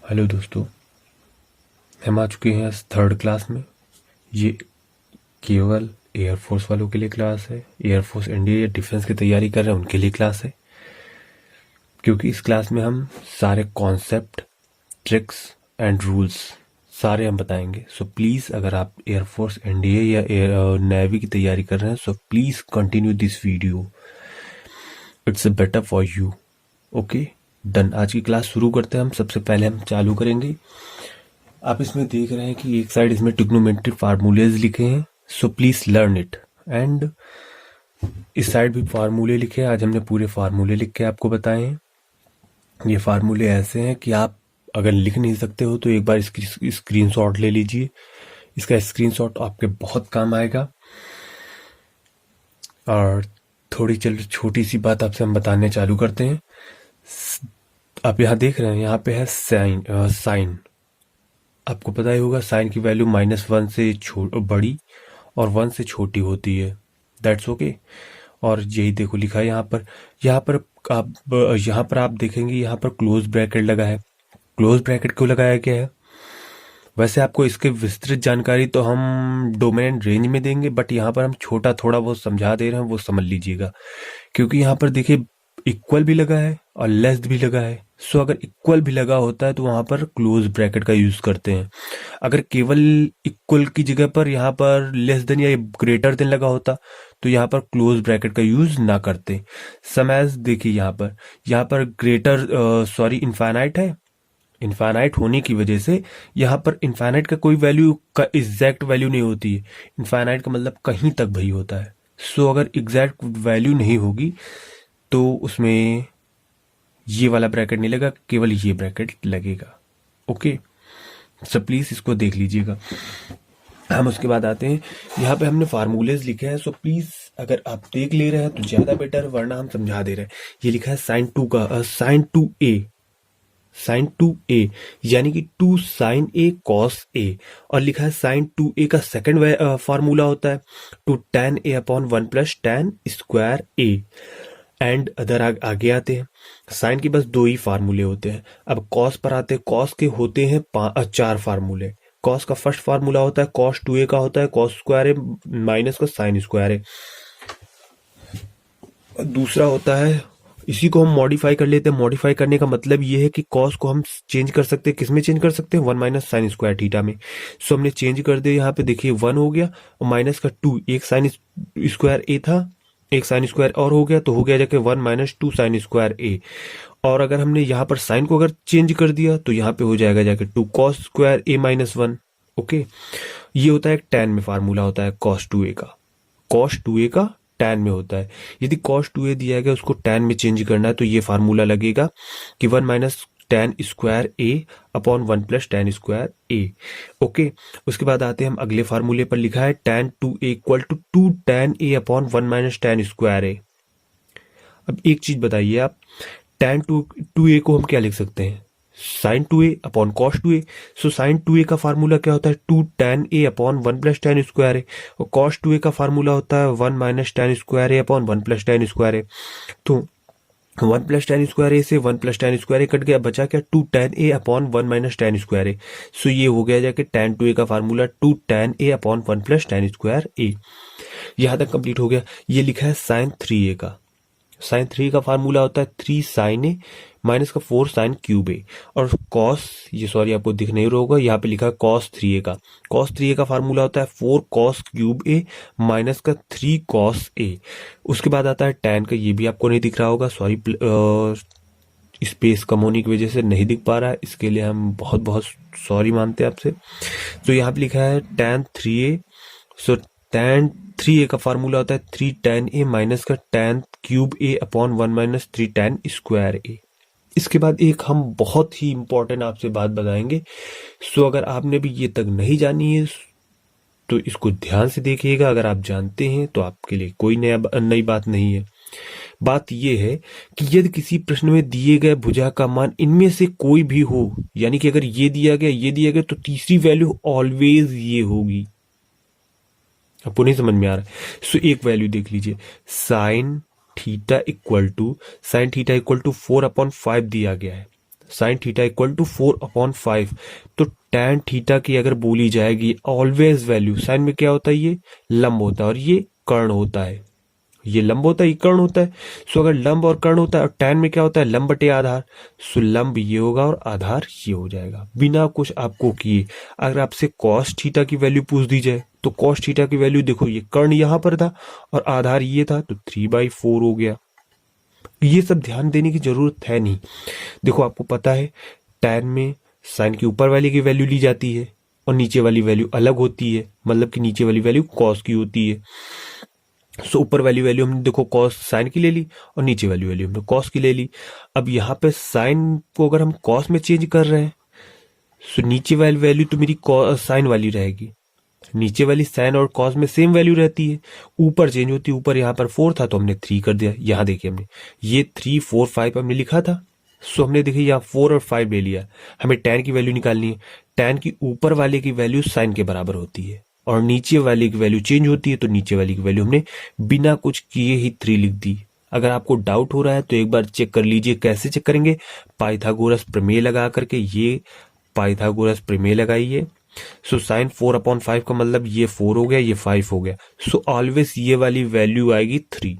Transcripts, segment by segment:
Hello दोस्तों, हम आ चुके हैं थर्ड क्लास में। ये केवल एयरफोर्स वालों के लिए क्लास है। एयरफोर्स इंडिया या डिफेंस की तैयारी कर रहे हैं उनके लिए क्लास है, क्योंकि इस क्लास में हम सारे कॉन्सेप्ट, ट्रिक्स एंड रूल्स सारे हम बताएंगे। सो प्लीज़, अगर आप एयरफोर्स इंडिया या नेवी की तैयारी कर रहे हैं, so please continue this video, it's better for you. Okay done. आज की क्लास शुरू करते हैं। हम सबसे पहले हम चालू करेंगे। आप इसमें देख रहे हैं कि एक साइड इसमें ट्रिग्नोमेट्री फार्मूलेज लिखे हैं, so please learn it. And इस साइड भी फार्मूले लिखे हैं। आज हमने पूरे फार्मूले लिख के आपको बताए हैं। ये फार्मूले ऐसे हैं कि आप अगर लिख नहीं सकते हो तो एक बार इसकी स्क्रीनशॉट ले लीजिए। इसका स्क्रीनशॉट आपके बहुत काम आएगा। और थोड़ी चलो छोटी सी बात आपसे हम बताने चालू करते हैं। आप यहाँ देख रहे हैं, यहाँ पे है साइन। आपको पता ही होगा साइन की वैल्यू -1 से बड़ी और 1 से छोटी होती है। That's okay. और यही देखो लिखा है यहाँ पर आप देखेंगे यहाँ पर क्लोज ब्रैकेट लगा है। क्लोज ब्रैकेट क्यों लगाया गया है? वैसे आपको इसके विस्तृत जानकारी तो हम डोमेन रेंज में देंगे, बट यहाँ पर हम छोटा थोड़ा बहुत समझा दे रहे हैं, वो समझ लीजिएगा। क्योंकि यहाँ पर देखिए इक्वल भी लगा है और लेस भी लगा है। सो अगर इक्वल भी लगा होता है तो वहां पर क्लोज ब्रैकेट का यूज करते हैं। अगर केवल इक्वल की जगह पर यहाँ पर लेस देन या ग्रेटर देन लगा होता तो यहाँ पर क्लोज ब्रैकेट का यूज ना करते। समझ देखिए यहाँ पर ग्रेटर इनफाइनाइट है। इनफाइनाइट होने की वजह से यहाँ पर इनफाइनाइट का कोई वैल्यू का एग्जैक्ट वैल्यू नहीं होती है। इनफाइनाइट का मतलब कहीं तक भाई होता है। सो अगर एग्जैक्ट वैल्यू नहीं होगी तो उसमें ये वाला ब्रैकेट नहीं लगेगा, केवल ये ब्रैकेट लगेगा। ओके, सो प्लीज इसको देख लीजिएगा। हम उसके बाद आते हैं, यहाँ पे हमने फार्मूलेज लिखे हैं। सो प्लीज अगर आप देख ले रहे हैं तो ज्यादा बेटर, वरना हम समझा दे रहे हैं। ये लिखा है साइन 2a यानी कि 2 साइन a कॉस a। और लिखा है साइन 2a का सेकंड फार्मूला होता है 2 tan a upon 1 plus tan square a। And other आगे आते हैं। साइन के बस 2 ही फार्मूले होते हैं। अब कॉस पर आते हैं। कॉस के होते हैं 4 फार्मूले। कॉस का फर्स्ट फार्मूला होता है कॉस 2a का होता है कॉस स्क्वायर है माइनस का साइन स्क्वायर है। दूसरा होता है, इसी को हम मॉडिफाई कर लेते हैं। मॉडिफाई करने का मतलब ये है कि कॉस को हम चेंज कर सकते हैं। किसमें चेंज कर सकते हैं? 1 माइनस साइन स्क्वायर थीटा में। सो हमने चेंज कर दिया। यहाँ पे देखिए 1 हो गया और माइनस का 2, एक साइन स्क्वायर ए था, एक साइन स्क्वायर और हो गया, तो हो गया जाके 1 माइनस 2 साइन स्क्वायर ए। और अगर हमने यहाँ पर साइन को अगर चेंज कर दिया तो यहाँ पे हो जाएगा जाके 2 cos square A minus 1। Okay, ये होता है tan में फार्मूला होता है cos 2a का। cos 2a का tan में होता है। यदि cos 2a दिया गया उसको tan में चेंज करना है तो ये फार्मूला लगेगा कि 1 minus tan square a upon 1 plus tan square a। Okay, उसके बाद आते हैं हम अगले फार्मूले पर। लिखा है tan 2a equal to 2 tan a upon 1 minus tan square a। अब एक चीज बताइए आप, tan 2a को हम क्या लिख सकते हैं? Sine 2a upon cos 2a। So sine 2a का फार्मूला क्या होता है? 2 tan a upon 1 plus tan square a। और कॉस 2a का फार्मूला होता है 1 minus tan square a upon 1 plus tan square a। तो 1 प्लस tan स्क्वायर a से 1 plus tan square a cut गया, बचा क्या? 2 tan a upon 1 minus tan square a। सो ये हो गया जाके tan 2a का formula 2 tan a upon 1 plus tan square a। यहां तक कंप्लीट हो गया। ये लिखा है साइन 3a का। साइन 3 का फार्मूला होता है 3 साइन ए माइनस का 4 साइन क्यूब ए। और कॉस, ये सॉरी आपको दिख नहीं रहा होगा, यहाँ पे लिखा है कॉस 3a का। कॉस 3a का फार्मूला होता है 4 कॉस क्यूब ए माइनस का 3 कॉस ए। उसके बाद आता है टैन का। ये भी आपको नहीं दिख रहा होगा, सॉरी, स्पेस कम होने की वजह से नहीं दिख पा रहा है। इसके लिए हम बहुत बहुत सॉरी मानते हैं आपसे। तो यहाँ पे लिखा है tan 3a। सो tan 3a का फार्मूला होता है 3 tan a माइनस का tan cube a upon 1 minus 3 tan square a। इसके बाद एक हम बहुत ही इंपॉर्टेंट आपसे बात बताएंगे। सो अगर आपने भी ये तक नहीं जानी है तो इसको ध्यान से देखिएगा। अगर आप जानते हैं तो आपके लिए कोई नई बात नहीं है। बात यह है कि यदि किसी प्रश्न में दिए गए भुजा का मान इनमें से कोई भी हो, यानी कि अगर ये दिया गया तो तीसरी वैल्यू ऑलवेज ये होगी। आपको नहीं समझ में आ रहा है? सो एक वैल्यू देख लीजिए, sine theta equal to 4 upon 5 दिया गया है। Sine theta equal to 4/5। तो tan थीटा की अगर बोली जाएगी ऑलवेज वैल्यू, साइन में क्या होता है, ये लंब होता है और ये कर्ण होता है, ये लंब होता है, ये कर्ण होता है। सो अगर लंब और कर्ण होता है और tan में क्या होता है, लंब बटे आधार, सो लंब ये होगा और आधार ये हो जाएगा बिना कुछ आपको किए। अगर आपसे cos थीटा की वैल्यू पूछ दी जाए तो cos थीटा की वैल्यू देखो, ये कर्ण यहां पर था और आधार ये था, तो 3/4 हो गया। ये सब ध्यान देने की जरूरत है नहीं। देखो आपको पता है tan में साइन की ऊपर वाली की वैल्यू ली जाती है और नीचे वाली वैल्यू अलग होती है, मतलब कि नीचे वाली वैल्यू cos की होती है। सो ऊपर वाली वैल्यू हमने देखो cos साइन की ले ली और नीचे वाली वैल्यू हमने cos की ले ली। अब यहाँ पे साइन को अगर हम cos में चेंज कर रहे हैं, सो नीचे वाली वैल्यू तो मेरी साइन वाली रहेगी, नीचे वाली साइन और cos में सेम वैल्यू रहती है, ऊपर चेंज होती है। ऊपर यहाँ पर 4 था तो हमने 3 कर दिया। यहाँ देखिए हमने ये 3 4 5 हमने लिखा था, सो हमने देखिए यहाँ 4 और 5 ले लिया। हमें tan की वैल्यू निकालनी है, tan की ऊपर वाले की वैल्यू साइन के बराबर होती है और नीचे वाले की वैल्यू चेंज होती है, तो नीचे वाली की वैल्यू हमने बिना कुछ किए ही 3 लिख दी। अगर आपको डाउट हो रहा है तो एक बार चेक कर लीजिए। कैसे चेक करेंगे, पाइथागोरस प्रमेय लगा करके, ये पाइथागोरस प्रमेय लगाइए। सो साइन 4/5 का मतलब ये 4 हो गया, ये 5 हो गया। सो ऑलवेज ये वाली वैल्यू आएगी 3।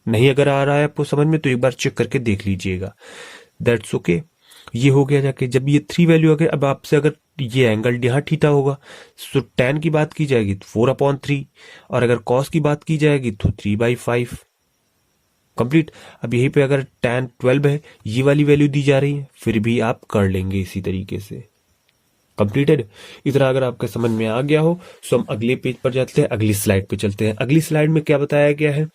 नहीं अगर आ रहा है आपको समझ में तो एक बार चेक करके देख लीजिएगा, दैट्स ओके। ये हो गया जाके, जब ये 3 वैल्यू आ गई, अब आपसे अगर ये एंगल यहाँ थीटा होगा, सो tan की बात की जाएगी तो 4/3 और अगर cos की बात की जाएगी तो 3/5 कंप्लीट। अब यहीं पे अगर tan 12 है, ये वाली वैल्यू दी जा रही है, फिर भी आप कर लेंगे इसी तरीके से। कंप्लीटेड। इतना अगर आपके समझ में आ गया हो तो हम अगले पेज पर जाते हैं, अगली स्लाइड पे चलते हैं। अगली स्लाइड में क्या बताया गया है,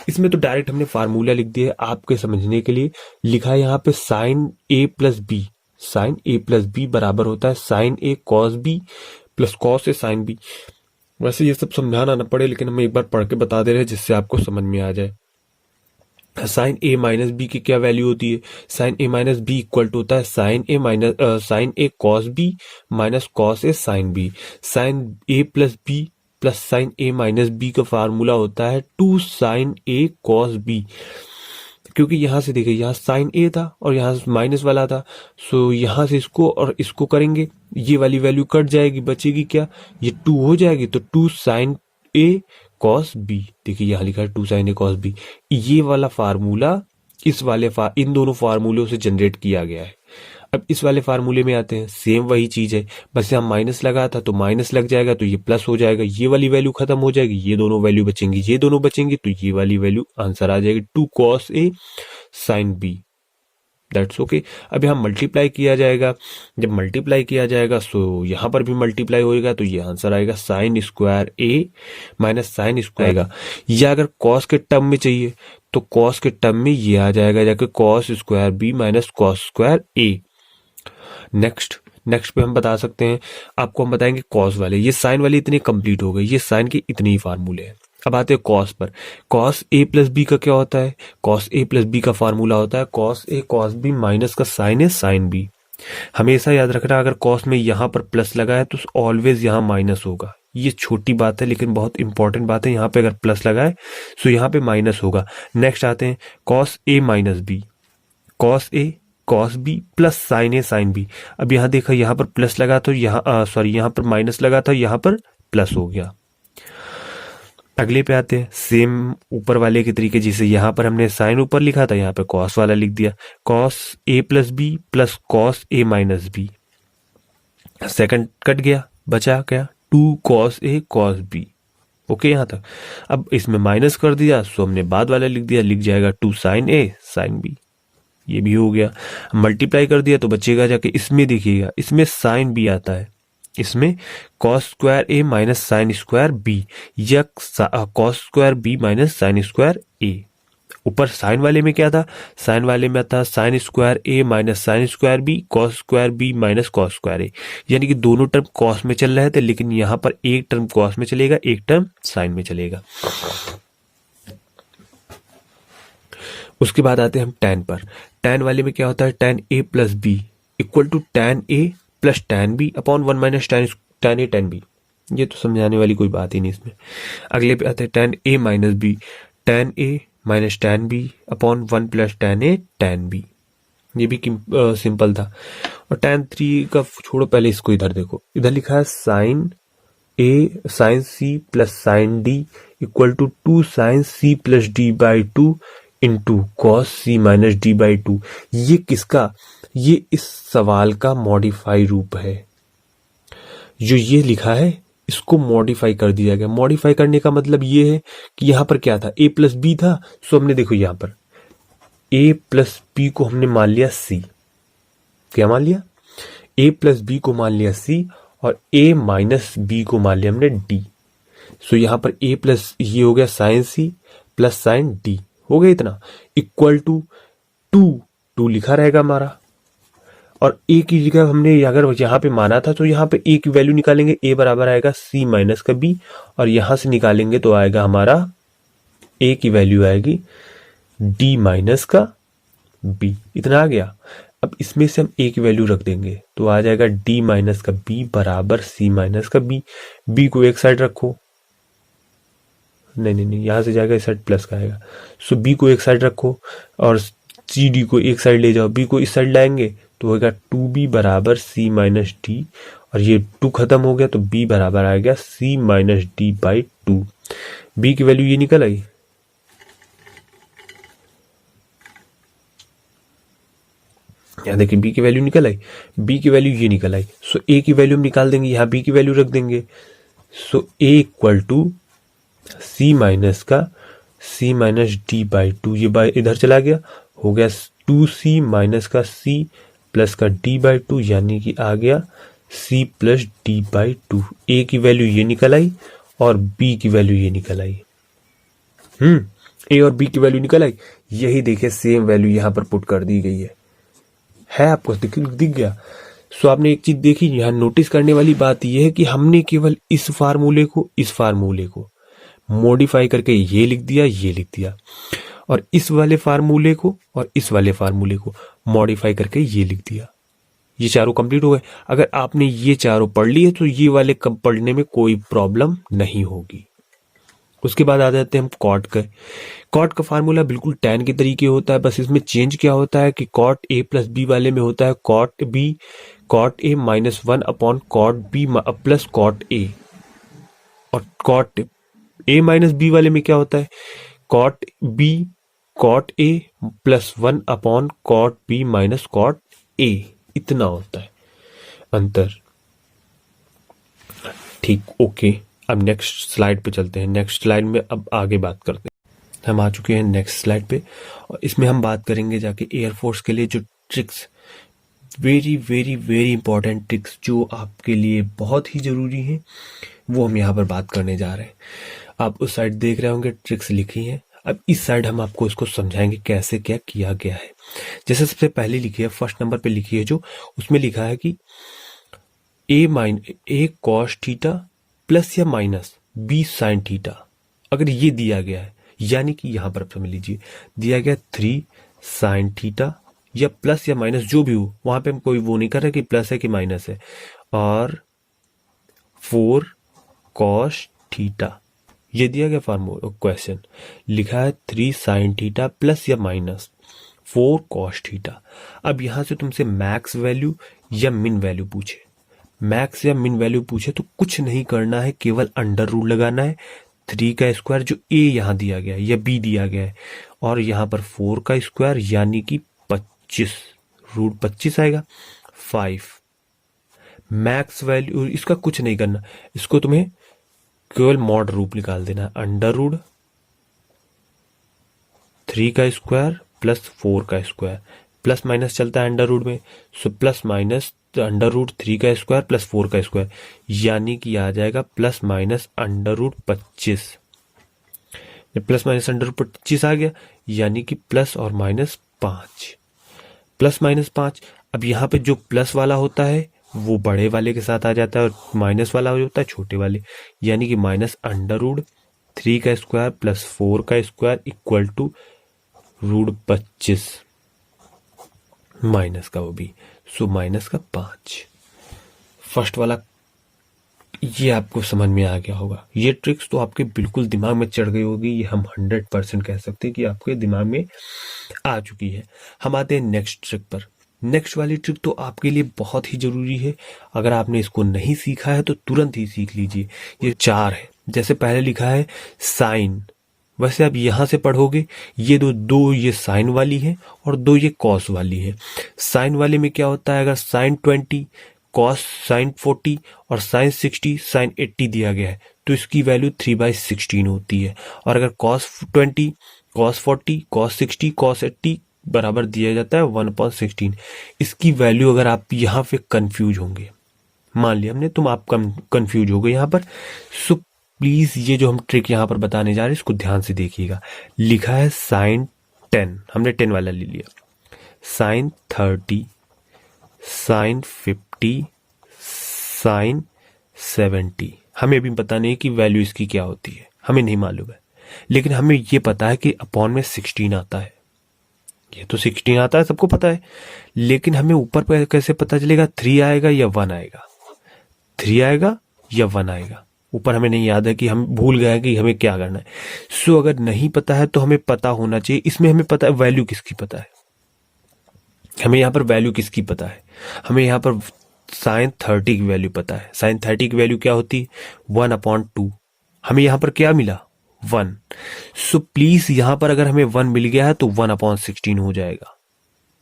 इसमें तो डायरेक्ट हमने फार्मूला लिख दिया है आपके समझने के लिए। लिखा है यहाँ पे sign A plus B, sine A plus B बराबर होता है sine A cos B plus cos A sine B. वैसे ये सब समझाना ना पड़े, लेकिन हम एक बार पढ़ के बता दे रहे हैं जिससे आपको समझ में आ जाए। साइन ए माइनस बी की क्या वैल्यू होती है, sine A minus B equal to होता है sine A cos B minus cos A sine B. Sine A plus B plus sine A minus B का फार्मूला होता है 2 साइन ए कॉस बी। क्योंकि यहां से देखिए, यहाँ साइन ए था और यहाँ माइनस वाला था, सो यहां से इसको और इसको करेंगे, ये वाली वैल्यू कट जाएगी, बचेगी क्या, ये 2 हो जाएगी, तो 2 साइन ए कॉस बी। देखिए यहाँ लिखा है 2 साइन ए कॉस बी। ये वाला फार्मूला इस वाले इन दोनों फार्मूलों से जनरेट किया गया है। अब इस वाले फार्मूले में आते हैं, सेम वही चीज है, बस यहाँ माइनस लगा था तो माइनस लग जाएगा, तो ये प्लस हो जाएगा, ये वाली वैल्यू खत्म हो जाएगी, ये दोनों वैल्यू बचेंगी, ये दोनों बचेंगी, तो ये वाली वैल्यू आंसर आ जाएगी 2 cos A sine B. That's okay. अब यहाँ मल्टीप्लाई किया जाएगा, जब मल्टीप्लाई किया जाएगा सो यहाँ पर भी मल्टीप्लाई होएगा, तो ये आंसर आएगा sign square A minus sine square आएगा। या अगर कॉस के टर्म में चाहिए तो कॉस के टर्म में ये आ जाएगा जाके cos square B minus cos square A. Next पे हम बता सकते हैं, आपको हम बताएंगे कॉस वाले, ये साइन वाले इतने कंप्लीट हो गए, ये साइन के इतने ही फार्मूले हैं। अब आते हैं कॉस पर। कॉस ए प्लस बी का क्या होता है, कॉस ए प्लस बी का फार्मूला होता है cos A cos B minus का साइन ए साइन बी। हमेशा याद रखना, अगर कॉस में यहां पर प्लस लगा है तो ऑलवेज यहां माइनस होगा। ये छोटी बात है लेकिन बहुत इंपॉर्टेंट बात है, यहाँ पे अगर प्लस लगा है तो यहाँ पे माइनस होगा। नेक्स्ट आते हैं cos A minus B, cos A cos B plus sine A sine B. अब यहाँ देखा, यहाँ पर प्लस लगा तो यहाँ पर माइनस लगा था, यहाँ पर प्लस हो गया। अगले पे आते हैं, सेम ऊपर वाले के तरीके, जैसे यहाँ पर हमने साइन ऊपर लिखा था, यहाँ पे कॉस वाला लिख दिया, cos A plus B plus cos A minus B. Second cut गया, बचा क्या 2 कॉस ए कॉस बी। ओके यहाँ तक। अब इसमें माइनस कर दिया, सो हमने बाद वाला लिख दिया, लिख जाएगा 2 साइन ए साइन बी। ये भी हो गया। मल्टीप्लाई कर दिया तो बचेगा जाके, इसमें देखिएगा, इसमें साइन बी आता है, इसमें cos square A minus sine square B, या cos square B minus sine square A. ऊपर साइन वाले में क्या था, साइन वाले में था sine square A minus sine square B cos square B minus cos square A. यानी कि दोनों टर्म कॉस में चल रहे थे, लेकिन यहाँ पर एक टर्म कॉस में चलेगा, एक टर्म साइन में चलेगा। उसके बाद आते हैं हम tan पर। tan वाले में क्या होता है, tan a plus B equal to tan a plus tan b upon 1 minus tan a tan b। ये तो समझाने वाली कोई बात ही नहीं इसमें। अगले पे आते हैं tan a minus B, tan a minus tan b upon 1 plus tan a tan b। ये भी सिंपल था। और tan 3 का छोड़ो, पहले इसको इधर देखो, इधर लिखा है sine C plus sine D equal to 2 sine C plus D by 2 into cos C minus D by 2। ये किसका, ये इस सवाल का मॉडिफाई रूप है। जो ये लिखा है इसको मॉडिफाई कर दिया गया। मॉडिफाई करने का मतलब ये है कि यहां पर क्या था, a प्लस बी था, सो हमने देखो यहां पर a प्लस बी को हमने मान लिया c। क्या मान लिया, a प्लस बी को मान लिया c और a माइनस बी को मान लिया हमने d। सो यहां पर a प्लस ये हो गया sine c plus sine d, हो गया इतना, इक्वल टू 2 लिखा रहेगा हमारा। और a की जगह हमने अगर यहां पे माना था तो यहां पे a की वैल्यू निकालेंगे, a बराबर आएगा c माइनस का b, और यहां से निकालेंगे तो आएगा हमारा a की वैल्यू आएगी d माइनस का b। इतना आ गया। अब इसमें से हम a की वैल्यू रख देंगे तो आ जाएगा d माइनस का b बराबर c माइनस का b। b को एक साइड रखो, नहीं यहां से जाएगा इस साइड प्लस का आएगा। सो b को एक साइड रखो और सी डी को एक साइड ले जाओ, b को इस साइड लाएंगे तो होगा 2b बराबर c माइनस डी, और ये 2 खत्म हो गया तो b बराबर आ गया c minus D by 2। b की वैल्यू ये निकल आई। यहां देखिए b की वैल्यू निकल आई, b की वैल्यू ये निकल आई। सो a की वैल्यू हम निकाल देंगे, यहां b की वैल्यू रख देंगे। So a equal to c minus का c माइनस डी बाई 2, ये बाई इधर चला गया, हो गया 2c माइनस का c प्लस का d बाई 2, यानी कि आ गया c plus D by 2। a की वैल्यू ये निकल आई और b की वैल्यू ये निकल आई। a और b की वैल्यू निकल आई। यही देखिए सेम वैल्यू यहां पर पुट कर दी गई है आपको दिख गया। सो आपने एक चीज देखी, यहां नोटिस करने वाली बात यह है कि हमने केवल इस फार्मूले को मॉडिफाई करके ये लिख दिया, और इस वाले फार्मूले को और इस वाले फार्मूले को मॉडिफाई करके ये लिख दिया। ये चारों कंप्लीट हो गए। अगर आपने ये चारों पढ़ लिए तो ये वाले कब पढ़ने में कोई प्रॉब्लम नहीं होगी। उसके बाद आ जाते हैं हम कॉट का फार्मूला बिल्कुल tan के तरीके होता है, बस इसमें चेंज क्या होता है कि कॉट a प्लस बी वाले में होता है cot a minus 1 upon cot b plus cot a, और कॉट a माइनस b वाले में क्या होता है cot a plus 1 upon cot b minus cot a। इतना होता है अंतर। ठीक, ओके। अब नेक्स्ट स्लाइड पे चलते हैं। नेक्स्ट स्लाइड में अब आगे बात करते हैं। हम आ चुके हैं नेक्स्ट स्लाइड पे, और इसमें हम बात करेंगे जाके एयरफोर्स के लिए जो tricks, very very very important tricks जो आपके लिए बहुत ही जरूरी हैं, वो हम यहाँ पर बात करने जा रहे हैं। आप उस साइड देख रहे होंगे ट्रिक्स लिखी हैं, अब इस साइड हम आपको इसको समझाएंगे कैसे क्या किया गया है। जैसे सबसे पहले लिखी है, फर्स्ट नंबर पे लिखी है जो, उसमें लिखा है कि ए कॉस थीटा प्लस या माइनस बी साइन थीटा। अगर ये दिया गया है, यानी कि यहां पर समझ लीजिए दिया गया 3 साइन थीटा, या प्लस या माइनस जो भी हो, वहां पे हम कोई वो नहीं कर रहे कि प्लस है कि माइनस है, और 4 कॉस थीटा, ये दिया गया फार्मूला क्वेश्चन। लिखा है 3 साइन थीटा प्लस या माइनस 4 कॉस थीटा। अब यहां से तुमसे मैक्स वैल्यू या मिन वैल्यू पूछे, मैक्स या मिन वैल्यू पूछे तो कुछ नहीं करना है, केवल अंडर रूल लगाना है। 3 का स्क्वायर जो a यहां दिया गया है या b दिया गया है, और यहां पर 4 का स्क्वायर यानी कि 25, रूट 25 आएगा 5। मैक्स वैल्यू इसका कुछ नहीं करना, इसको तुम्हें केवल मॉड रूप निकाल देना है। अंडर रूट 3 का स्क्वायर प्लस 4 का स्क्वायर, प्लस माइनस चलता है अंडर रूट में, so plus minus under root 3 का स्क्वायर प्लस 4 का स्क्वायर, यानी कि आ जाएगा plus minus under root 25। Plus minus under root 25 आ गया, यानी कि प्लस और माइनस 5, प्लस माइनस 5। अब यहाँ पे जो प्लस वाला होता है वो बड़े वाले के साथ आ जाता है, और माइनस वाला हो जाता है छोटे वाले, यानी कि माइनस अंडर रूट 3 का स्क्वायर प्लस 4 का square equal to root 25 minus का वो भी, सो माइनस का 5। फर्स्ट वाला ये आपको समझ में आ गया होगा। ये ट्रिक्स तो आपके बिल्कुल दिमाग में चढ़ गई होगी, ये हम 100% कह सकते हैं कि आपके दिमाग में आ चुकी है। हम आते हैं नेक्स्ट ट्रिक पर। नेक्स्ट वाली ट्रिक तो आपके लिए बहुत ही जरूरी है। अगर आपने इसको नहीं सीखा है तो तुरंत ही सीख लीजिए। ये 4 है। जैसे पहले लिखा है साइन, वैसे आप यहां से पढ़ोगे, ये दो ये साइन वाली है और 2 ये कॉस वाली है। साइन वाले में क्या होता है, अगर साइन 20, कॉस साइन 40 और साइन 60, साइन 80 दिया गया है तो इसकी वैल्यू 3/16 होती है। और अगर कॉस 20, कॉस 40, कॉस 60, कॉस 80 बराबर दिया जाता है 1/16। इसकी वैल्यू अगर आप यहाँ पे कंफ्यूज होंगे, मान लिया हमने तुम आप कंफ्यूज हो गए यहाँ पर, सो प्लीज ये जो हम ट्रिक यहाँ पर बताने जा रहे हैं इसको ध्यान से देखिएगा। लिखा है साइन 10, हमने 10 वाला ले लिया, साइन 30, साइन 50, साइन 70। हमें भी पता नहीं कि वैल्यू इसकी क्या होती है, हमें नहीं मालूम है, लेकिन हमें ये पता है कि अपॉन में 16 आता है। ये तो 16 आता है, सबको पता है, लेकिन हमें ऊपर पर कैसे पता चलेगा 3 आएगा या 1 आएगा, 3 आएगा या 1 आएगा। ऊपर हमें नहीं याद है कि हम भूल गए कि हमें क्या करना है। सो अगर नहीं पता है तो हमें पता होना चाहिए। इसमें हमें पता है वैल्यू किसकी पता है, हमें यहाँ पर वैल्यू किसकी पता है, हमें यहाँ पर साइन 30 की वैल्यू पता है। साइन 30 की वैल्यू क्या होती है 1/2। हमें यहाँ पर क्या मिला 1। सो प्लीज यहाँ पर अगर हमें 1 मिल गया है तो 1/16 हो जाएगा।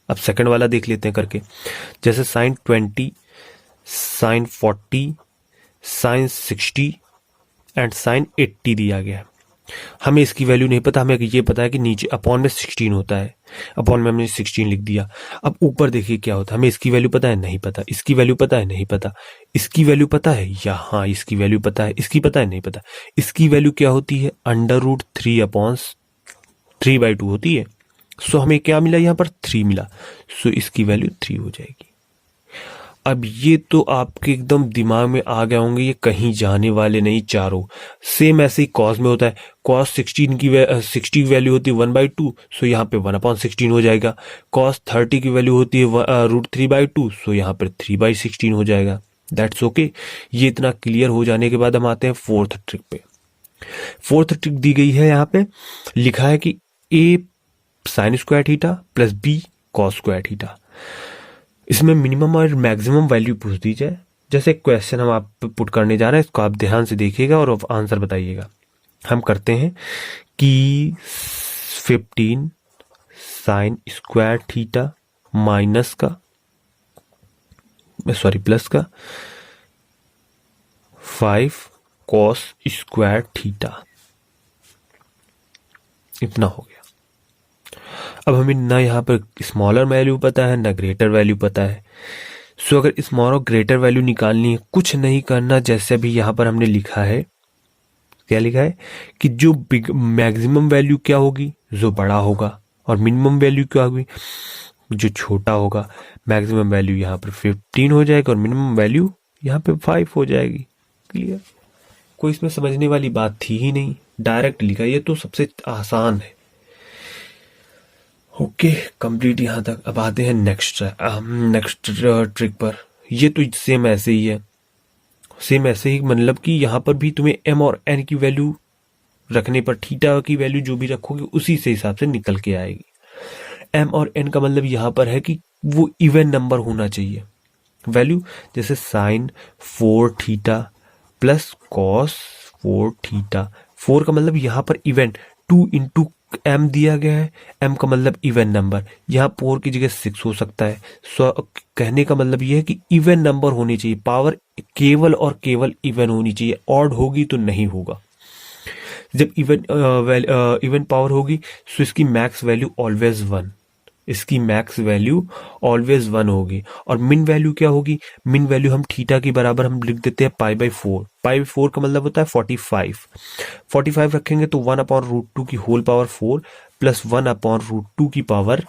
अब सेकंड वाला देख लेते हैं करके। जैसे sine 20, sine 40, sine 60 and sine 80 दिया गया है। हमें इसकी वैल्यू नहीं पता, हमें ये पता है कि नीचे अपॉन में 16 होता है, अपॉन में हमने 16 लिख दिया। अब ऊपर देखिए क्या होता है, हमें इसकी वैल्यू पता है नहीं पता, इसकी वैल्यू पता है नहीं पता, इसकी वैल्यू पता है या हाँ इसकी वैल्यू पता है, इसकी पता है नहीं पता। इसकी वैल्यू क्या होती है √3/3/2 होती है। सो हमें क्या मिला यहाँ पर 3 मिला, सो इसकी वैल्यू 3 हो जाएगी। अब ये तो आपके एकदम दिमाग में आ गए होंगे, ये कहीं जाने वाले नहीं चारों। सेम ऐसे ही कॉस में होता है, कॉस 60 की वैल्यू होती है 1/2, सो यहाँ पे 1/16 हो जाएगा। कॉस 30 की वैल्यू होती है √3/2, सो यहाँ पर 3/16 हो जाएगा। That's okay. ये इतना क्लियर हो जाने के बाद हम आते हैं फोर्थ ट्रिक पे। फोर्थ ट्रिक दी गई है, यहाँ पे लिखा है कि A sine square theta plus B cos square theta. इसमें मिनिमम और मैक्सिमम वैल्यू पूछ दी जाए। जैसे क्वेश्चन हम आप पुट करने जा रहे हैं, इसको आप ध्यान से देखिएगा और आंसर बताइएगा। हम करते हैं कि 15 साइन स्क्वायर थीटा माइनस का प्लस का 5 कॉस स्क्वायर थीटा, इतना हो गया। अब हमें ना यहाँ पर स्मॉलर वैल्यू पता है ना ग्रेटर वैल्यू पता है। सो अगर स्मॉल और ग्रेटर वैल्यू निकालनी है, कुछ नहीं करना, जैसे अभी यहाँ पर हमने लिखा है, क्या लिखा है कि जो बिग मैक्सिमम वैल्यू क्या होगी, जो बड़ा होगा, और मिनिमम वैल्यू क्या होगी, जो छोटा होगा। मैक्सिमम वैल्यू यहाँ पर 15 हो जाएगा और मिनिमम वैल्यू यहाँ पे 5 हो जाएगी। क्लियर? कोई इसमें समझने वाली बात थी ही नहीं, डायरेक्ट लिखा। ये तो सबसे आसान है। ओके, कंप्लीट यहाँ तक। अब आते हैं नेक्स्ट ट्रिक पर। ये तो सेम ऐसे ही है, सेम ऐसे ही, मतलब कि यहाँ पर भी तुम्हें m और n की वैल्यू रखने पर थीटा की वैल्यू जो भी रखोगे उसी से हिसाब से निकल के आएगी। m और n का मतलब यहाँ पर है कि वो इवन नंबर होना चाहिए वैल्यू। जैसे sine 4 theta plus cos 4 theta, 4 का मतलब यहाँ पर इवन, 2 इंटू m दिया गया है, m का मतलब इवन नंबर, यहाँ 4 की जगह 6 हो सकता है। सो कहने का मतलब यह है कि इवन नंबर होनी चाहिए, पावर केवल और केवल इवन होनी चाहिए, ऑड होगी तो नहीं होगा। जब इवन पावर होगी तो इसकी मैक्स वैल्यू ऑलवेज 1, इसकी मैक्स वैल्यू ऑलवेज 1 होगी। और मिन वैल्यू क्या होगी, मिन वैल्यू हम थीटा की बराबर हम लिख देते हैं π/4। π/4 का मतलब होता है 45 रखेंगे तो 1/√2 की होल पावर 4 प्लस 1/√2 की पावर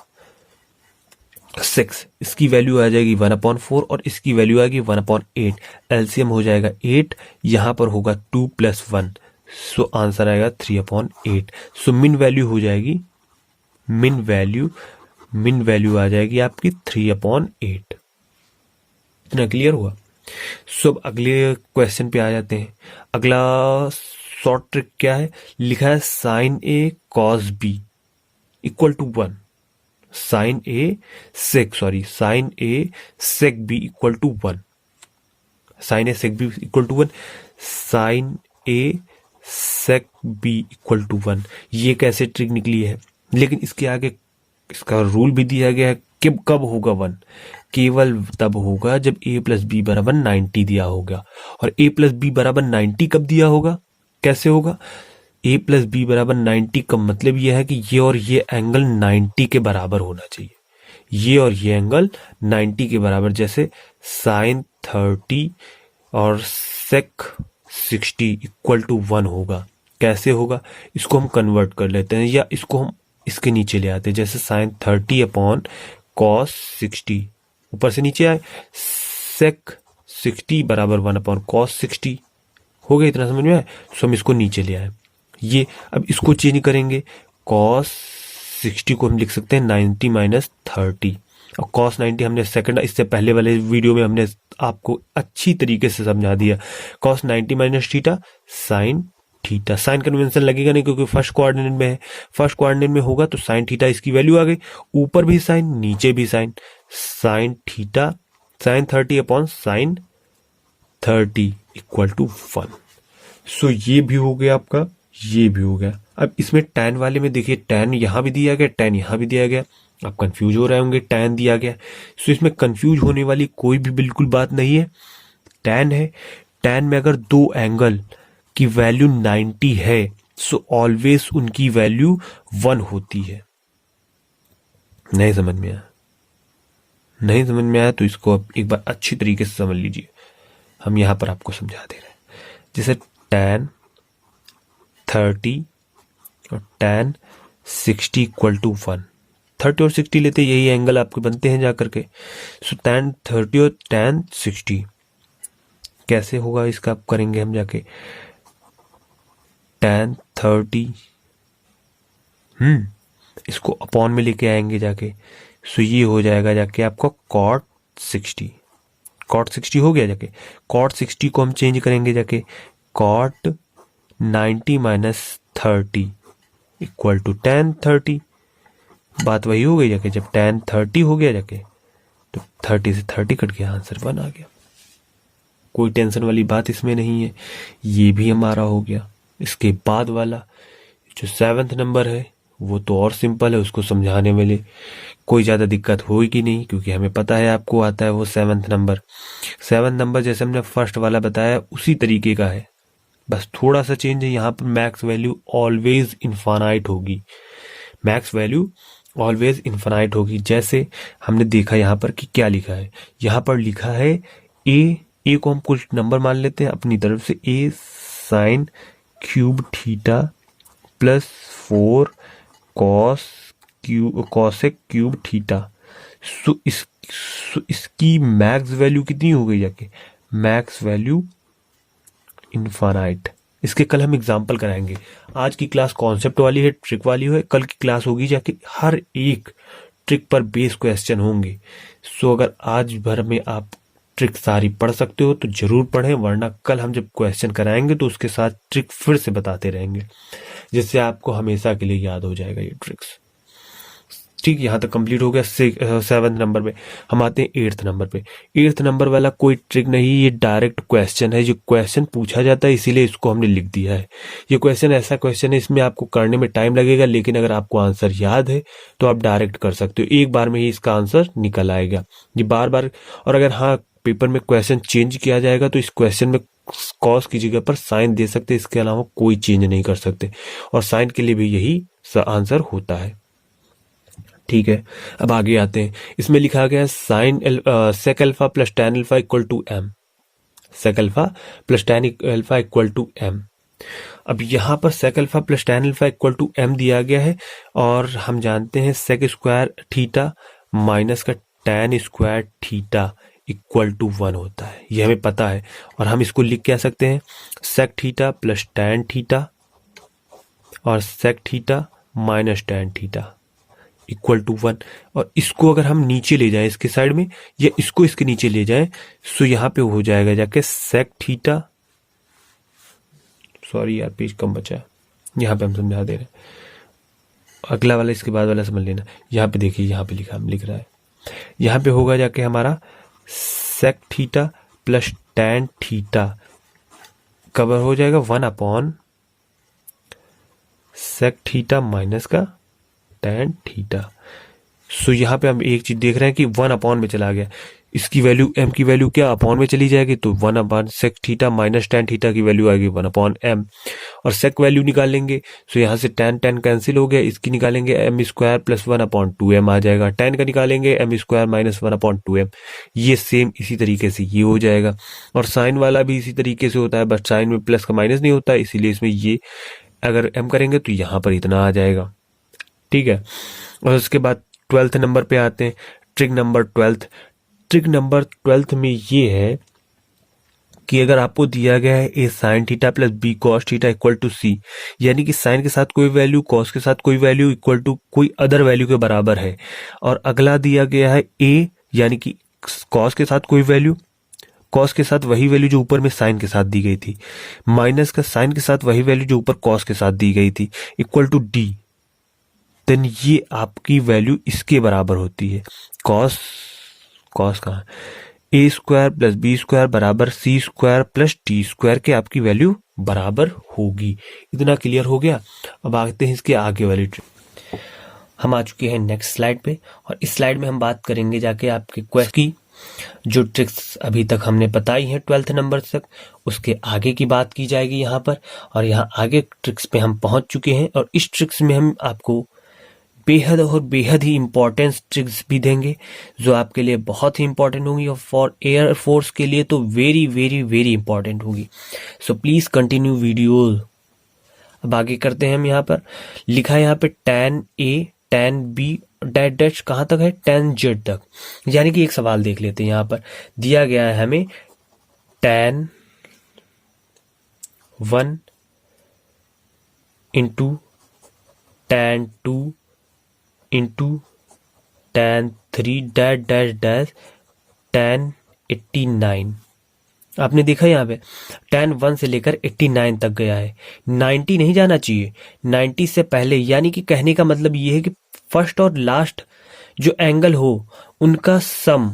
6, इसकी वैल्यू आ जाएगी 1/4 और इसकी वैल्यू आएगी 1/8। एलसीएम हो जाएगा 8, यहाँ पर होगा 2 + 1, सो आंसर आएगा 3/8। सो मिन वैल्यू हो जाएगी, मिन वैल्यू आ जाएगी आपकी 3/8। इतना क्लियर हुआ? अब अगले क्वेश्चन पे आ जाते हैं। अगला शॉर्ट ट्रिक क्या है, लिखा है sine A cos B equal to 1। Sine A sec B equal to 1। Sine A sec B equal to 1। Sine A sec B equal to 1, ये कैसे ट्रिक निकली है। लेकिन इसके आगे इसका रूल भी दिया गया है कि कब होगा 1, केवल तब होगा जब a प्लस बी बराबर 90 दिया होगा। और a प्लस बी बराबर 90 कब दिया होगा, कैसे होगा। a प्लस बी बराबर 90 का मतलब यह है कि ये और ये एंगल 90 के बराबर होना चाहिए। ये और ये एंगल 90 के बराबर, जैसे साइन 30 और सेक 60 इक्वल टू 1 होगा। कैसे होगा, इसको हम कन्वर्ट कर लेते हैं, या इसको हम इसके नीचे ले आते हैं। जैसे साइन 30 अपॉन कॉस 60, ऊपर से नीचे आए, सेक 60 बराबर 1 अपॉन कॉस 60 हो गया। इतना समझ में आया। सो हम इसको नीचे ले आए। ये अब इसको चेंज करेंगे, कॉस 60 को हम लिख सकते हैं 90 माइनस 30, और कॉस 90 हमने सेकंड इससे पहले वाले वीडियो में हमने आपको अच्छी तरीके से समझा दिया। Cos 90 minus theta sine theta. Sign convention लगेगा नहीं क्योंकि फर्स्ट कोऑर्डिनेट में है। फर्स्ट कोऑर्डिनेट में होगा तो साइन थीटा इसकी वैल्यू आ गई, ऊपर भी साइन नीचे भी sine. Sine theta sine 30 upon sine 30 equal to 1। So ये भी हो गया आपका, ये भी हो गया। अब इसमें टैन वाले में देखिए, टैन यहां भी दिया गया, टैन यहां भी दिया गया। आप कंफ्यूज हो रहे होंगे, टैन दिया गया। सो इसमें कंफ्यूज होने वाली कोई भी बिल्कुल बात नहीं है। टैन है, टैन में अगर दो एंगल की वैल्यू 90 है सो ऑलवेज उनकी वैल्यू 1 होती है। नहीं समझ में आया, नहीं समझ में आया तो इसको अब एक बार अच्छी तरीके से समझ लीजिए। हम यहां पर आपको समझा दे रहे हैं। जैसे टैन 30 और टैन 60 इक्वल टू 1। 30 और 60 लेते यही एंगल आपके बनते हैं जाकर के। सो टैन 30 और टैन 60 कैसे होगा, इसका आप करेंगे हम जाके टैन 30 इसको अपॉन में लेके आएंगे जाके। सो ये हो जाएगा जाके आपका कॉट 60। कॉट 60 हो गया जाके। कॉट 60 को हम चेंज करेंगे जाके cot 90 minus 30 equal to tan 30। बात वही हो गई जाके। जब टैन 30 हो गया जाके तो 30 से 30 कट गया, आंसर 1 आ गया। कोई टेंशन वाली बात इसमें नहीं है। ये भी हमारा हो गया। इसके बाद वाला जो 7th नंबर है वो तो और सिंपल है, उसको समझाने में कोई ज़्यादा दिक्कत होगी नहीं क्योंकि हमें पता है आपको आता है वो 7th नंबर। 7th नंबर जैसे हमने फर्स्ट वाला बताया उसी तरीके का है, बस थोड़ा सा चेंज है। यहाँ पर मैक्स वैल्यू ऑलवेज इन्फानाइट होगी। मैक्स वैल्यू ऑलवेज इन्फानाइट होगी। जैसे हमने देखा यहाँ पर कि क्या लिखा है, यहाँ पर लिखा है ए को हम कुछ नंबर मान लेते हैं अपनी तरफ से, A sine cube theta plus 4 cosec cube theta. So इसकी मैक्स वैल्यू कितनी हो गई जाके, मैक्स वैल्यू इन्फानाइट। इसके कल हम एग्जाम्पल कराएंगे। आज की क्लास कॉन्सेप्ट वाली है, ट्रिक वाली है। कल की क्लास होगी जाके हर एक ट्रिक पर बेस क्वेश्चन होंगे। सो अगर आज भर में आप ट्रिक सारी पढ़ सकते हो तो जरूर पढ़ें, वरना कल हम जब क्वेश्चन कराएंगे तो उसके साथ ट्रिक फिर से बताते रहेंगे, जिससे आपको हमेशा के लिए याद हो जाएगा ये ट्रिक्स। ठीक, यहाँ तक कंप्लीट हो गया 7th नंबर पे। हम आते हैं 8th नंबर पे। 8th नंबर वाला कोई ट्रिक नहीं, ये डायरेक्ट क्वेश्चन है। जो क्वेश्चन पूछा जाता है इसीलिए इसको हमने लिख दिया है। ये क्वेश्चन ऐसा क्वेश्चन है, इसमें आपको करने में टाइम लगेगा, लेकिन अगर आपको आंसर याद है तो आप डायरेक्ट कर सकते हो। एक बार में ही इसका आंसर निकल आएगा। ये बार बार, और अगर हाँ पेपर में क्वेश्चन चेंज किया जाएगा तो इस क्वेश्चन में कॉस की जगह पर साइन दे सकते, इसके अलावा कोई चेंज नहीं कर सकते। और साइन के लिए भी यही आंसर होता है। ठीक है, अब आगे आते हैं। इसमें लिखा गया है sine sec alpha plus tan alpha equal to M. Sec alpha plus tan alpha equal to M. अब यहाँ पर sec alpha plus tan alpha equal to M दिया गया है, और हम जानते हैं सेक स्क्वायर थीटा माइनस का tan square theta equal to 1 होता है। ये हमें पता है, और हम इसको लिख क्या सकते हैं, sec theta plus tan theta और sec theta minus tan theta equal to 1। और इसको अगर हम नीचे ले जाएं इसके साइड में, या इसको इसके नीचे ले जाएं, सो यहाँ पे हो जाएगा जाके सेक थीटा, सॉरी यार पेज कम बचा है, यहाँ पे हम समझा दे रहे हैं, अगला वाला इसके बाद वाला समझ लेना। यहाँ पे देखिए, यहाँ पे लिख रहा है, यहाँ पे होगा जाके हमारा sec theta plus tan theta cover हो जाएगा 1 अपॉन सेक थीटा माइनस का टैन थीटा। सो यहाँ पे हम एक चीज देख रहे हैं कि 1 अपॉन में चला गया, इसकी वैल्यू m की वैल्यू क्या अपॉन में चली जाएगी, तो 1 upon sec theta minus tan theta की वैल्यू आएगी 1 अपॉन m। और सेक वैल्यू निकालेंगे, सो यहाँ से टैन टैन कैंसिल हो गया, इसकी निकालेंगे m square plus 1 upon 2m आ जाएगा, टैन का निकालेंगे m square minus 1 upon 2m, ये सेम इसी तरीके से ये हो जाएगा। और साइन वाला भी इसी तरीके से होता है, बट साइन में प्लस का माइनस नहीं होता, इसीलिए इसमें ये अगर m करेंगे तो यहाँ पर इतना आ जाएगा, ठीक है। और उसके बाद 12th नंबर पे आते हैं, trick number 12th। Trick number 12th में ये है कि अगर आपको दिया गया है A sine theta plus B cos theta equal to C, यानी कि साइन के साथ कोई वैल्यू, कॉस के साथ कोई वैल्यू इक्वल टू कोई अदर वैल्यू के बराबर है, और अगला दिया गया है ए यानी कि कॉस के साथ कोई वैल्यू, कॉस के साथ वही वैल्यू जो ऊपर में साइन के साथ दी गई थी, माइनस का साइन के साथ वही वैल्यू जो ऊपर कॉस के साथ दी गई थी, इक्वल टू डी, देन ये आपकी वैल्यू इसके बराबर होती है। कॉस कहाँ, ए स्क्वायर प्लस बी स्क्वायर बराबर सी स्क्वायर प्लस टी स्क्वायर के आपकी वैल्यू बराबर होगी। इतना क्लियर हो गया। अब आते हैं इसके आगे वाली ट्रिक। हम आ चुके हैं नेक्स्ट स्लाइड पे, और इस स्लाइड में हम बात करेंगे जाके आपके क्वेश्चन की, जो ट्रिक्स अभी तक हमने बताई हैं 12th नंबर तक, उसके आगे की बात की जाएगी यहाँ पर। और यहाँ आगे ट्रिक्स पे हम पहुंच चुके हैं, और इस ट्रिक्स में हम आपको बेहद और बेहद ही इंपॉर्टेंट ट्रिक्स भी देंगे, जो आपके लिए बहुत ही इंपॉर्टेंट होंगी, और फॉर एयर फोर्स के लिए तो वेरी वेरी वेरी इंपॉर्टेंट होगी। So please continue video. अब आगे करते हैं हम। यहाँ पर लिखा है यहाँ पे tan a tan b dash dash कहाँ तक है, tan z तक। यानी कि एक सवाल देख लेते हैं। यहाँ पर दिया गया है हमें tan 1 into tan 2 into tan 3 dash dash dash tan 89। आपने देखा यहाँ पे tan 1 से लेकर 89 तक गया है, 90 नहीं जाना चाहिए, 90 से पहले। यानी कि कहने का मतलब ये है कि फर्स्ट और लास्ट जो एंगल हो उनका सम,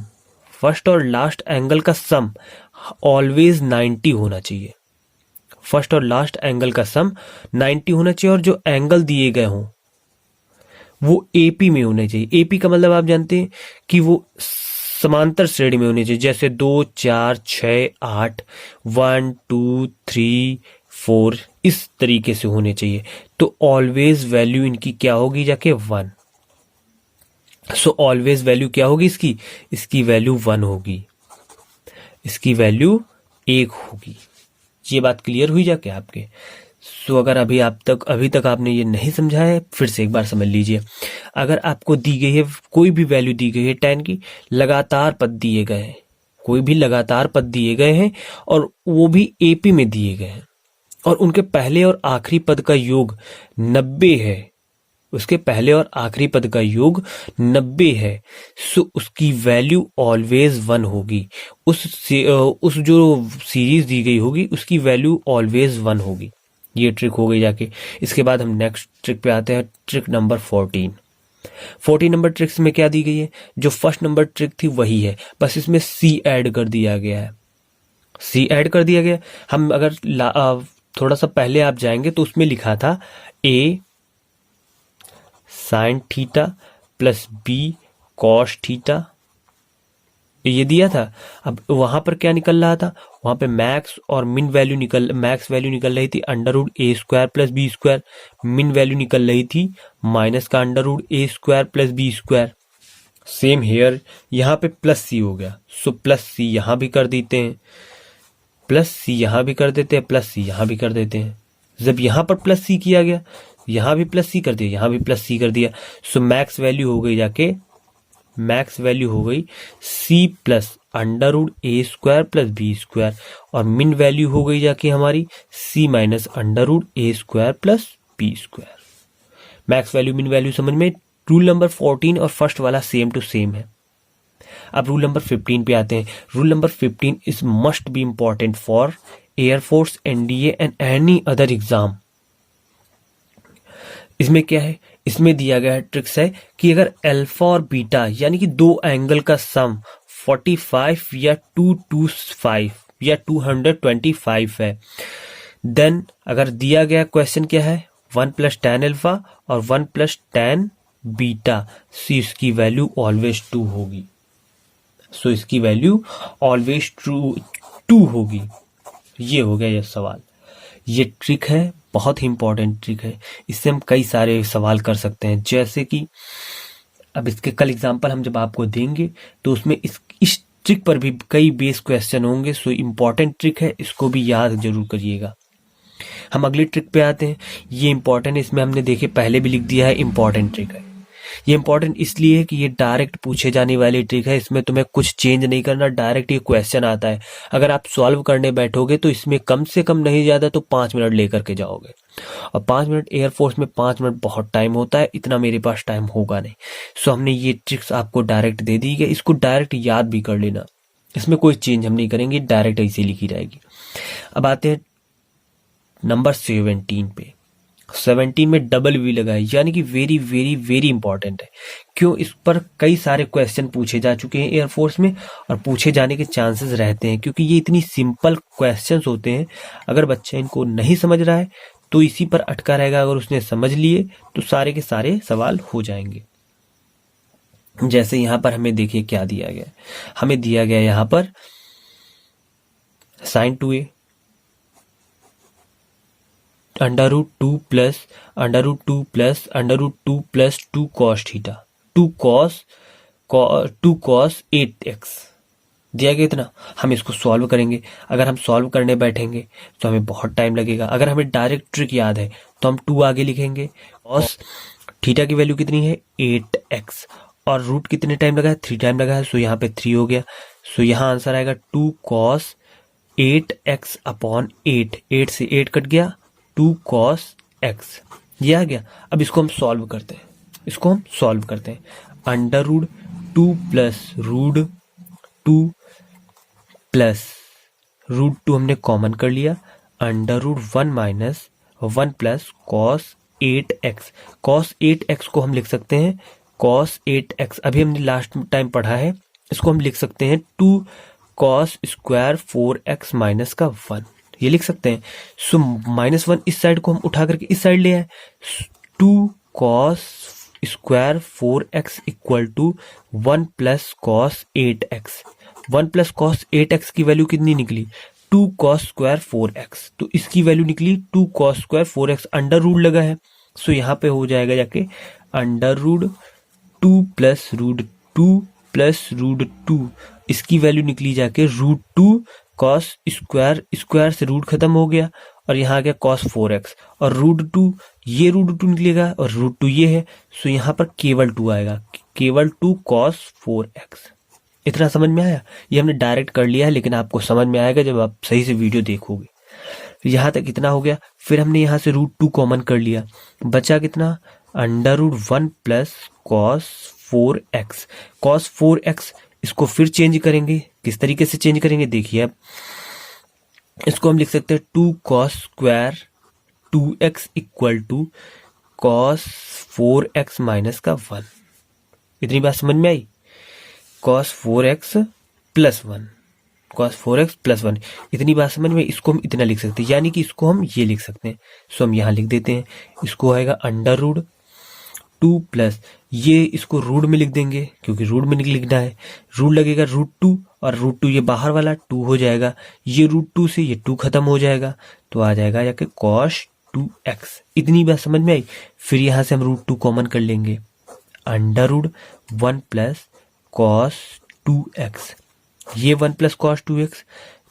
फर्स्ट और लास्ट एंगल का सम ऑलवेज 90 होना चाहिए। फर्स्ट और लास्ट एंगल का सम 90 होना चाहिए, और जो एंगल दिए गए हों वो एपी में होने चाहिए। एपी का मतलब आप जानते हैं कि वो समांतर श्रेणी में होने चाहिए, जैसे 2 4 6 8 1 2 3 4 इस तरीके से होने चाहिए। तो ऑलवेज वैल्यू इनकी क्या होगी जाके 1। सो ऑलवेज वैल्यू क्या होगी इसकी, इसकी वैल्यू 1 होगी, इसकी वैल्यू 1 होगी। ये बात क्लियर हुई जाके आपके। सो अगर अभी तक आपने ये नहीं समझा है, फिर से एक बार समझ लीजिए। अगर आपको दी गई है कोई भी वैल्यू दी गई है tan की, लगातार पद दिए गए हैं, कोई भी लगातार पद दिए गए हैं, और वो भी एपी में दिए गए हैं, और उनके पहले और आखिरी पद का योग 90 है, उसके पहले और आखिरी पद का योग 90 है। सो उसकी वैल्यू ऑलवेज 1 होगी। उस जो सीरीज दी गई होगी उसकी वैल्यू ऑलवेज 1 होगी। ये ट्रिक हो गई जाके। इसके बाद हम नेक्स्ट ट्रिक पे आते हैं, ट्रिक नंबर 14 नंबर ट्रिक्स में क्या दी गई है, जो फर्स्ट नंबर ट्रिक थी वही है, बस इसमें सी ऐड कर दिया गया है। सी ऐड कर दिया गया। हम अगर थोड़ा सा पहले आप जाएंगे तो उसमें लिखा था A sine theta plus B cos theta, ये दिया था। अब वहां पर क्या निकल रहा था, वहां पे मैक्स वैल्यू निकल रही थी under root A square plus B square, min value निकल रही थी माइनस का under root A square plus B square. Same here यहाँ पे प्लस सी हो गया। सो प्लस सी यहां भी कर देते हैं, प्लस सी यहां भी कर देते हैं, प्लस सी यहां भी कर देते हैं। जब यहां पर प्लस सी किया गया, यहां भी प्लस सी कर दिया, यहां भी प्लस सी कर दिया। सो मैक्स वैल्यू हो गई जाके, मैक्स वैल्यू हो गई C plus under root A square plus B square, और मिन वैल्यू हो गई जाके हमारी C minus under root A square plus B square. Max value min value समझ में रूल नंबर 14 और फर्स्ट वाला सेम टू सेम है। अब रूल नंबर 15 पे आते हैं। Rule number 15 is must be important for air force, NDA and any other exam. इसमें क्या है, इसमें दिया गया है ट्रिक्स है कि अगर अल्फा और बीटा यानी कि दो एंगल का सम 45 या 225 या 225 है, देन अगर दिया गया क्वेश्चन क्या है 1 + tan अल्फा और 1 + tan बीटा, सो इसकी वैल्यू ऑलवेज 2 होगी। सो इसकी वैल्यू ऑलवेज टू होगी। ये हो गया ये सवाल। ये ट्रिक है, बहुत ही इंपॉर्टेंट ट्रिक है। इससे हम कई सारे सवाल कर सकते हैं, जैसे कि अब इसके कल एग्जांपल हम जब आपको देंगे तो उसमें इस ट्रिक पर भी कई बेस क्वेश्चन होंगे। सो इंपॉर्टेंट ट्रिक है, इसको भी याद जरूर करिएगा। हम अगली ट्रिक पे आते हैं। ये इंपॉर्टेंट है, इसमें हमने देखे पहले भी लिख दिया है, इंपॉर्टेंट ट्रिक है। ये इंपॉर्टेंट इसलिए है कि ये डायरेक्ट पूछे जाने वाली ट्रिक है। इसमें तुम्हें कुछ चेंज नहीं करना, डायरेक्ट ये क्वेश्चन आता है। अगर आप सॉल्व करने बैठोगे तो इसमें कम से कम नहीं ज्यादा तो 5 मिनट लेकर के जाओगे, और 5 मिनट एयरफोर्स में 5 मिनट बहुत टाइम होता है, इतना मेरे पास टाइम होगा नहीं। सो हमने ये ट्रिक्स आपको डायरेक्ट दे दी है, इसको डायरेक्ट याद भी कर लेना। इसमें कोई चेंज हम नहीं करेंगे, डायरेक्ट ऐसे लिखी जाएगी। अब आते हैं नंबर 17 पे। 17 में डबल वी लगा है, यानी कि वेरी वेरी वेरी इंपॉर्टेंट है। क्यों, इस पर कई सारे क्वेश्चन पूछे जा चुके हैं एयरफोर्स में, और पूछे जाने के चांसेस रहते हैं, क्योंकि ये इतनी सिंपल क्वेश्चंस होते हैं। अगर बच्चा इनको नहीं समझ रहा है तो इसी पर अटका रहेगा, अगर उसने समझ लिए तो सारे के सारे सवाल हो जाएंगे। जैसे यहां पर हमें देखिए क्या दिया गया, हमें दिया गया यहां पर sin 2a √2 plus √2 plus √2 plus 2 cos theta 2 cos 8x दिया गया इतना। हम इसको सॉल्व करेंगे। अगर हम सॉल्व करने बैठेंगे तो हमें बहुत टाइम लगेगा। अगर हमें डायरेक्ट ट्रिक याद है तो हम 2 आगे लिखेंगे। cos थीटा की वैल्यू कितनी है 8x, और रूट कितने टाइम लगा है 3 टाइम लगा है। सो यहाँ पे 3 हो गया। सो यहाँ आंसर आएगा 2 cos 8x अपॉन 8, 8 से 8 कट गया, 2 cos x ये आ गया। अब इसको हम सॉल्व करते हैं, इसको हम सॉल्व करते हैं। √2 प्लस √2 प्लस √2 हमने कॉमन कर लिया, √1 minus 1 plus cos 8x। cos 8x को हम लिख सकते हैं cos 8x, अभी हमने लास्ट टाइम पढ़ा है, इसको हम लिख सकते हैं 2 cos स्क्वायर 4x माइनस का 1, ये लिख सकते हैं। सो -1 इस साइड को हम उठा करके इस साइड ले आए। 2 cos square 4x equal to 1 plus cos 8x। 1 plus cos 8x की वैल्यू कितनी निकली 2 cos स्क्वायर 4x, तो इसकी वैल्यू निकली 2 cos square 4x। Under root लगा है, सो यहाँ पे हो जाएगा जाके √2 प्लस √2 प्लस √2, इसकी वैल्यू निकली जाके √2 cos स्क्वायर, स्क्वायर से रूट खत्म हो गया, और यहाँ आ गया cos 4x, और √2 ये √2 निकलेगा और √2 ये है। सो यहाँ पर केवल 2 आएगा, केवल 2 cos 4x। इतना समझ में आया? ये हमने डायरेक्ट कर लिया है, लेकिन आपको समझ में आएगा जब आप सही से वीडियो देखोगे। यहाँ तक इतना हो गया। फिर हमने यहाँ से √2 कॉमन कर लिया, बचा कितना √1 plus cos 4x। cos 4x इसको फिर चेंज करेंगे, किस तरीके से चेंज करेंगे देखिए। अब इसको हम लिख सकते हैं 2 cos square 2x equal to cos 4x minus का 1। इतनी बात समझ में आई? cos 4x plus 1, cos 4x plus 1, इतनी बात समझ में। इसको हम इतना लिख सकते हैं, यानी कि इसको हम ये लिख सकते हैं। सो हम यहाँ लिख देते हैं, इसको आएगा √2 प्लस, ये इसको रूट में लिख देंगे क्योंकि रूट में लिखना है। रूट लगेगा √2, और √2 ये बाहर वाला 2 हो जाएगा, ये √2 से ये 2 खत्म हो जाएगा, तो आ जाएगा जाके cos 2x। इतनी बात समझ में आई? फिर यहाँ से हम √2 कॉमन कर लेंगे, √1 प्लस cos 2x, ये 1 plus cos 2x।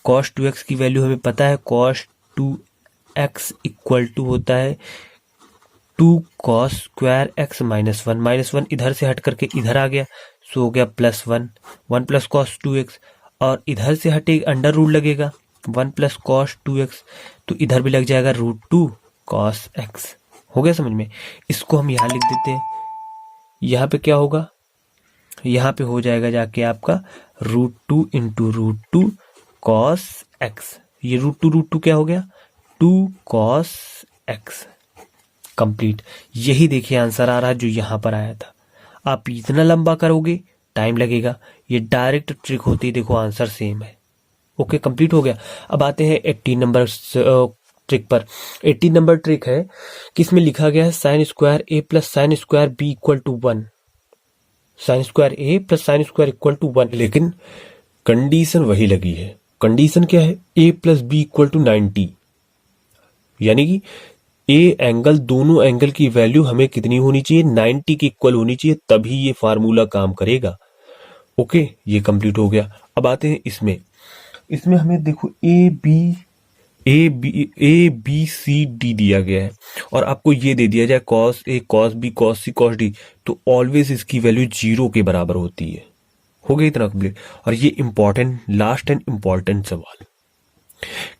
cos 2x की वैल्यू हमें पता है, cos 2x इक्वल टू होता है 2 cos स्क्वायर x माइनस 1, -1 इधर से हट करके इधर आ गया, सो हो गया +1, 1 प्लस cos 2x, और इधर से हटे अंडर रूट लगेगा 1 प्लस cos 2x, तो इधर भी लग जाएगा √2 cos x। हो गया समझ में? इसको हम यहाँ लिख देते हैं, यहाँ पे क्या होगा, यहाँ पे हो जाएगा जाके आपका √2 इंटू √2 कॉस एक्स। ये √2 क्या हो गया, 2 कॉस एक्स। कंप्लीट। यही देखिए आंसर आ रहा है जो यहाँ पर आया था। आप इतना लंबा करोगे टाइम लगेगा, ये डायरेक्ट ट्रिक होती है, देखो आंसर सेम है। ओके, कंप्लीट हो गया। अब आते हैं 18 नंबर ट्रिक पर। 18 नंबर ट्रिक है कि इसमें लिखा गया है sine square A plus sine square B equal to 1। Sine square A plus sine square equal to 1, लेकिन कंडीशन वही लगी है। कंडीशन क्या है, A plus B equal to 90, यानी कि ए एंगल, दोनों एंगल की वैल्यू हमें कितनी होनी चाहिए, 90 की इक्वल होनी चाहिए, तभी ये फार्मूला काम करेगा। ओके, ये कंप्लीट हो गया। अब आते हैं इसमें हमें देखो ए बी सी डी दिया गया है और आपको ये दे दिया जाए cos A cos B cos C cos D, तो ऑलवेज इसकी वैल्यू 0 के बराबर होती है। हो गया इतना कंप्लीट। और ये इंपॉर्टेंट, लास्ट एंड इंपॉर्टेंट सवाल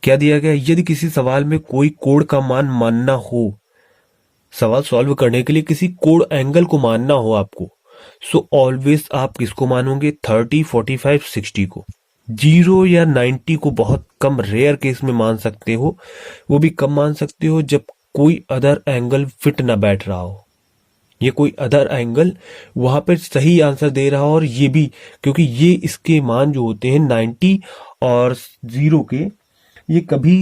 क्या दिया गया, यदि किसी सवाल में कोई कोण का मान मानना हो, सवाल सॉल्व करने के लिए किसी कोण एंगल को मानना हो आपको, सो ऑलवेज आप किसको मानोगे, 30, 45, 60 को। 0 या 90 को बहुत कम, रेयर केस में मान सकते हो, वो भी कम मान सकते हो जब कोई अदर एंगल फिट ना बैठ रहा हो। ये कोई अदर एंगल वहां पर सही आंसर दे रहा हो, और ये भी क्योंकि ये इसके मान जो होते हैं 90 और 0 के, ये कभी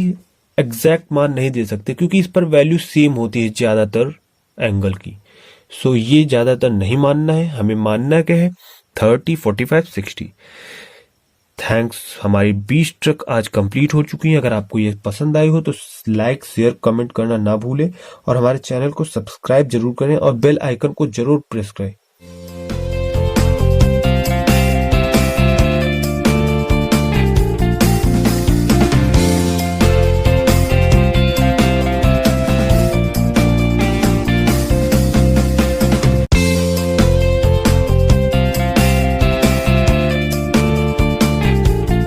एग्जैक्ट मान नहीं दे सकते क्योंकि इस पर वैल्यू सेम होती है ज्यादातर एंगल की। सो ये ज्यादातर नहीं मानना है, हमें मानना क्या है, 30, 45, 60। थैंक्स। हमारी 20 ट्रिक आज कंप्लीट हो चुकी है। अगर आपको ये पसंद आई हो तो लाइक शेयर कमेंट करना ना भूलें और हमारे चैनल को सब्सक्राइब जरूर करें और बेल आइकन को जरूर प्रेस करें।